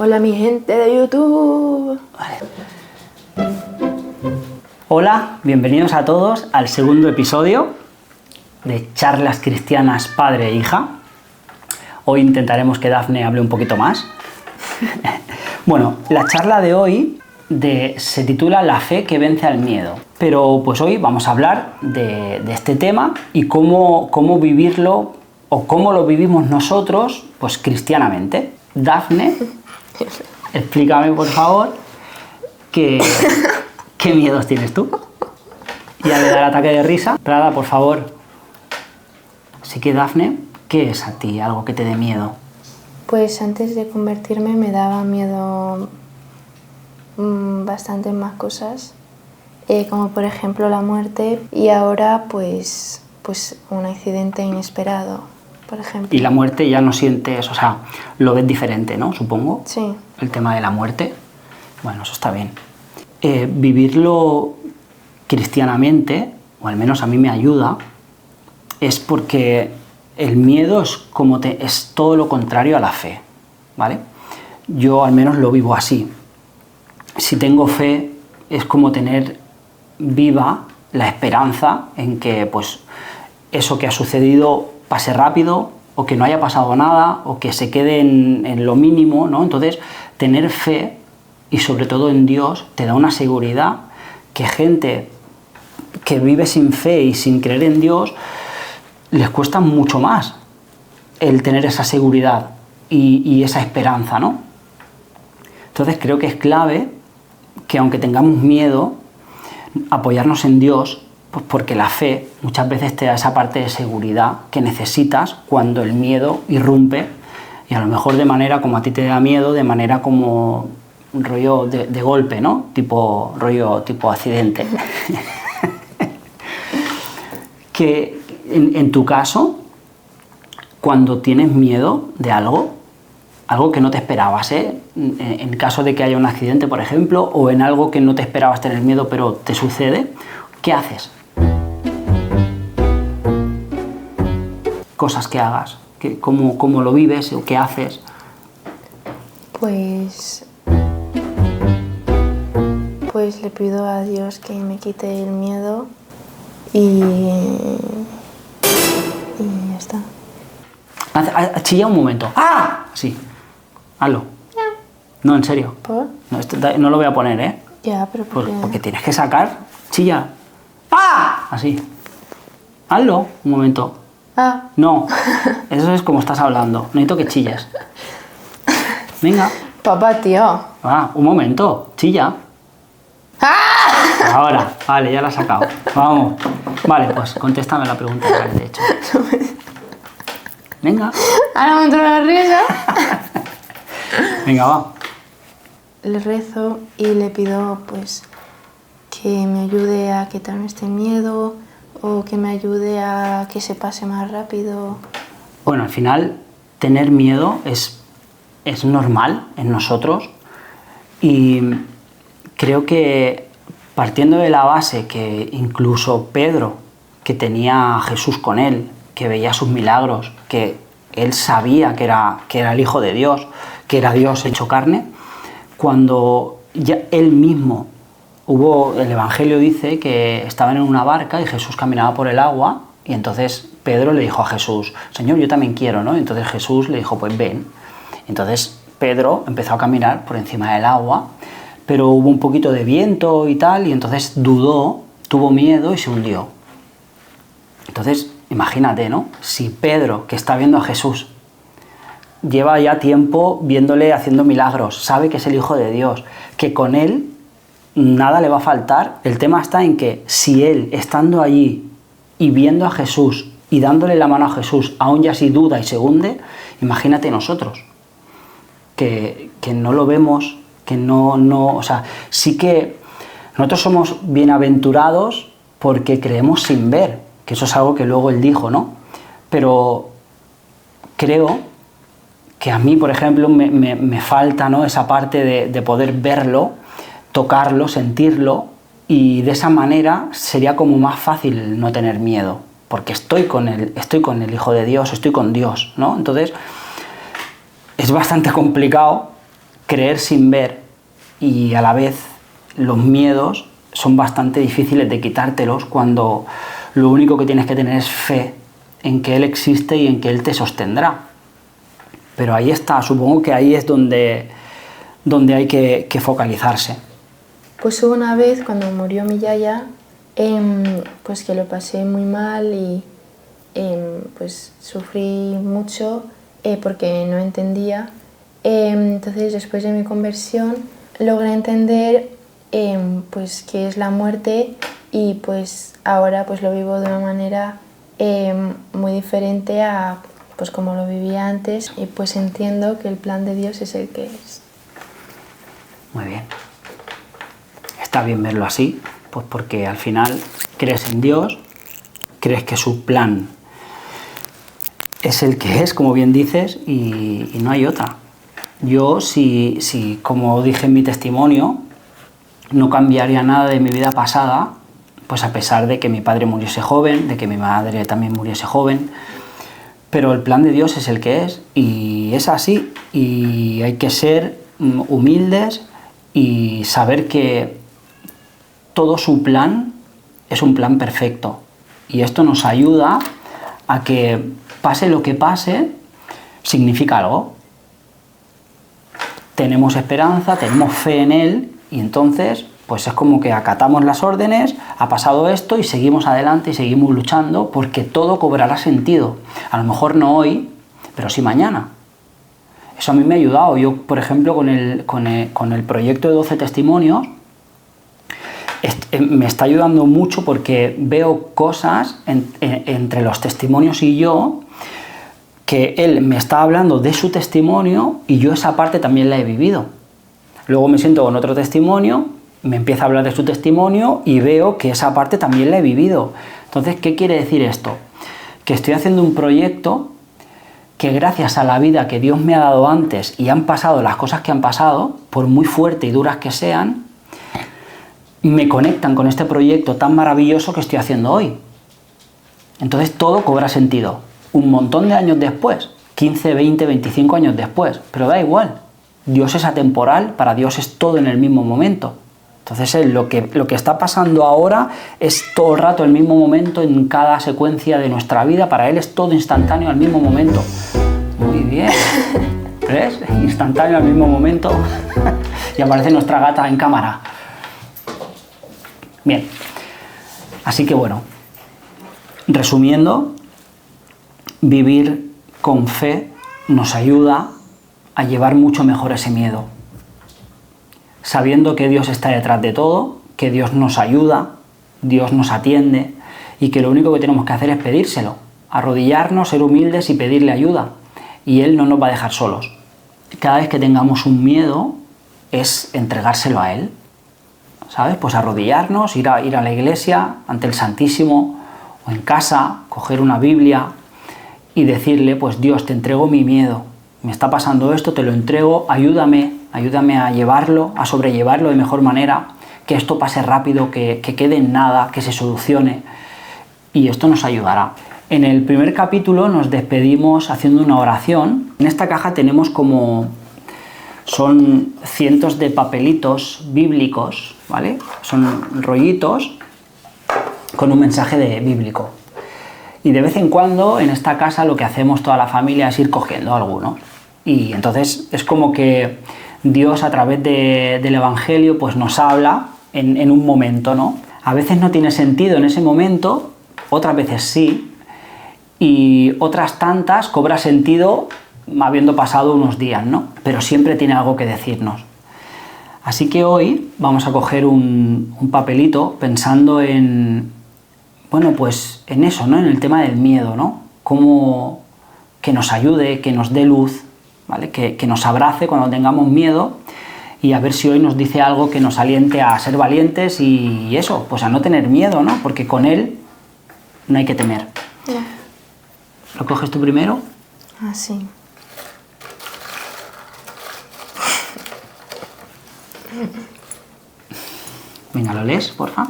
Hola mi gente de YouTube. Hola, bienvenidos a todos al segundo episodio de Charlas Cristianas Padre e Hija. Hoy intentaremos que Dafne hable un poquito más. Bueno, la charla de hoy se titula La fe que vence al miedo. Pero pues hoy vamos a hablar de este tema y cómo vivirlo o cómo lo vivimos nosotros pues cristianamente. Dafne, explícame por favor qué miedos tienes tú. Ya le da el ataque de risa. Prada, por favor. Así que Dafne, ¿qué es a ti algo que te dé miedo? Pues antes de convertirme me daba miedo bastantes más cosas, como por ejemplo la muerte, y ahora pues un accidente inesperado, por ejemplo. Y la muerte ya no sientes, o sea, lo ves diferente, ¿no? Supongo. Sí. El tema de la muerte. Bueno, eso está bien. Vivirlo cristianamente, o al menos a mí me ayuda, es porque el miedo es todo lo contrario a la fe, ¿vale? Yo al menos lo vivo así. Si tengo fe, es como tener viva la esperanza en que pues, eso que ha sucedido pase rápido, o que no haya pasado nada, o que se quede en lo mínimo, ¿no? Entonces, tener fe, y sobre todo en Dios, te da una seguridad que gente que vive sin fe y sin creer en Dios, les cuesta mucho más el tener esa seguridad y esa esperanza, ¿no? Entonces creo que es clave que aunque tengamos miedo, apoyarnos en Dios, pues porque la fe muchas veces te da esa parte de seguridad que necesitas cuando el miedo irrumpe, y a lo mejor de manera como a ti te da miedo, de manera como un rollo de golpe, ¿no? Tipo accidente. Que en tu caso, cuando tienes miedo de algo que no te esperabas, en caso de que haya un accidente, por ejemplo, o en algo que no te esperabas tener miedo, pero te sucede, ¿qué haces? Cosas que hagas, cómo lo vives o qué haces. Pues le pido a Dios que me quite el miedo y ya está. Chilla un momento. ¡Ah! Sí. Hazlo. No, en serio. ¿Por? No, no lo voy a poner, ¿eh? Ya, pero ¿por qué? Porque tienes que sacar. Chilla. ¡Ah! Así. Hazlo un momento. Ah. No. Eso es como estás hablando. Necesito que chilles. Venga. Papá, tío. Un momento. Chilla. ¡Ah! Ahora. Vale, ya la has sacado. Vamos. Vale, pues contéstame la pregunta que te he hecho. Venga. Ahora me entró la risa. Venga, va. Le rezo y le pido pues que me ayude a quitarme este miedo, o que me ayude a que se pase más rápido. Bueno, al final tener miedo es normal en nosotros, y creo que partiendo de la base que incluso Pedro, que tenía a Jesús con él, que veía sus milagros, que él sabía que era el Hijo de Dios, que era Dios hecho carne, cuando ya él mismo el Evangelio dice que estaban en una barca y Jesús caminaba por el agua, y entonces Pedro le dijo a Jesús: Señor, yo también quiero, ¿no? Entonces Jesús le dijo: pues ven. Entonces Pedro empezó a caminar por encima del agua, pero hubo un poquito de viento y tal, y entonces dudó, tuvo miedo y se hundió. Entonces, imagínate, ¿no? Si Pedro, que está viendo a Jesús, lleva ya tiempo viéndole haciendo milagros, sabe que es el Hijo de Dios, que con él nada le va a faltar. El tema está en que si él, estando allí y viendo a Jesús y dándole la mano a Jesús, aún ya si duda y se hunde, imagínate nosotros, que no lo vemos, que no, o sea, sí que nosotros somos bienaventurados porque creemos sin ver, que eso es algo que luego él dijo, ¿no? Pero creo que a mí, por ejemplo, me falta, ¿no?, esa parte de poder verlo, tocarlo, sentirlo, y de esa manera sería como más fácil no tener miedo, porque estoy con el Hijo de Dios, estoy con Dios, ¿no? Entonces, es bastante complicado creer sin ver y a la vez los miedos son bastante difíciles de quitártelos cuando lo único que tienes que tener es fe en que Él existe y en que Él te sostendrá. Pero ahí está, supongo que ahí es donde hay que focalizarse. Pues hubo una vez cuando murió mi yaya, pues que lo pasé muy mal y pues sufrí mucho porque no entendía. Entonces después de mi conversión logré entender pues qué es la muerte y pues ahora pues lo vivo de una manera muy diferente a pues como lo vivía antes y pues entiendo que el plan de Dios es el que es. Muy bien. Está bien verlo así, pues porque al final crees en Dios, crees que su plan es el que es, como bien dices, y no hay otra. Yo, si como dije en mi testimonio, no cambiaría nada de mi vida pasada, pues a pesar de que mi padre muriese joven, de que mi madre también muriese joven, pero el plan de Dios es el que es, y es así, y hay que ser humildes y saber que todo su plan es un plan perfecto. Y esto nos ayuda a que pase lo que pase, significa algo. Tenemos esperanza, tenemos fe en Él, y entonces pues es como que acatamos las órdenes, ha pasado esto y seguimos adelante y seguimos luchando porque todo cobrará sentido. A lo mejor no hoy, pero sí mañana. Eso a mí me ha ayudado. Yo, por ejemplo, con el proyecto de 12 testimonios, me está ayudando mucho porque veo cosas entre los testimonios y yo, que él me está hablando de su testimonio y yo esa parte también la he vivido. Luego me siento con otro testimonio, me empieza a hablar de su testimonio y veo que esa parte también la he vivido. Entonces, ¿qué quiere decir esto? Que estoy haciendo un proyecto que gracias a la vida que Dios me ha dado antes y han pasado las cosas que han pasado, por muy fuertes y duras que sean, me conectan con este proyecto tan maravilloso que estoy haciendo hoy. Entonces todo cobra sentido. Un montón de años después, 15, 20, 25 años después, pero da igual. Dios es atemporal, para Dios es todo en el mismo momento. Entonces lo que está pasando ahora es todo el rato el mismo momento en cada secuencia de nuestra vida. Para Él es todo instantáneo al mismo momento. Muy bien. ¿Ves? Instantáneo al mismo momento. Y aparece nuestra gata en cámara. Bien. Así que bueno, resumiendo, vivir con fe nos ayuda a llevar mucho mejor ese miedo. Sabiendo que Dios está detrás de todo, que Dios nos ayuda, Dios nos atiende y que lo único que tenemos que hacer es pedírselo, arrodillarnos, ser humildes y pedirle ayuda. Y Él no nos va a dejar solos. Cada vez que tengamos un miedo es entregárselo a Él, ¿sabes? Pues arrodillarnos, ir a la iglesia ante el Santísimo o en casa, coger una Biblia y decirle, pues Dios, te entrego mi miedo, me está pasando esto, te lo entrego, ayúdame a llevarlo, a sobrellevarlo de mejor manera, que esto pase rápido, que quede en nada, que se solucione, y esto nos ayudará. En el primer capítulo nos despedimos haciendo una oración. En esta caja tenemos son cientos de papelitos bíblicos, ¿vale? Son rollitos con un mensaje bíblico. Y de vez en cuando en esta casa lo que hacemos toda la familia es ir cogiendo algunos. Y entonces es como que Dios a través del Evangelio pues nos habla en un momento, ¿no? A veces no tiene sentido en ese momento, otras veces sí, y otras tantas cobra sentido habiendo pasado unos días, ¿no? Pero siempre tiene algo que decirnos. Así que hoy vamos a coger un papelito pensando en, bueno, pues en eso, ¿no? En el tema del miedo, ¿no? Cómo que nos ayude, que nos dé luz, ¿vale? Que nos abrace cuando tengamos miedo y a ver si hoy nos dice algo que nos aliente a ser valientes y eso, pues a no tener miedo, ¿no? Porque con Él no hay que temer. Yeah. ¿Lo coges tú primero? Ah, sí. Venga, ¿lo lees, porfa?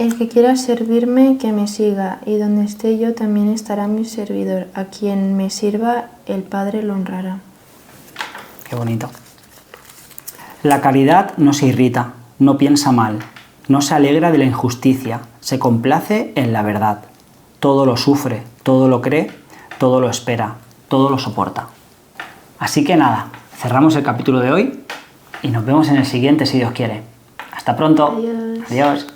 El que quiera servirme, que me siga, y donde esté yo también estará mi servidor. A quien me sirva, el Padre lo honrará. Qué bonito. La caridad no se irrita, no piensa mal, no se alegra de la injusticia, se complace en la verdad. Todo lo sufre, todo lo cree, todo lo espera, todo lo soporta. Así que nada, cerramos el capítulo de hoy y nos vemos en el siguiente si Dios quiere. Hasta pronto. Adiós. Adiós.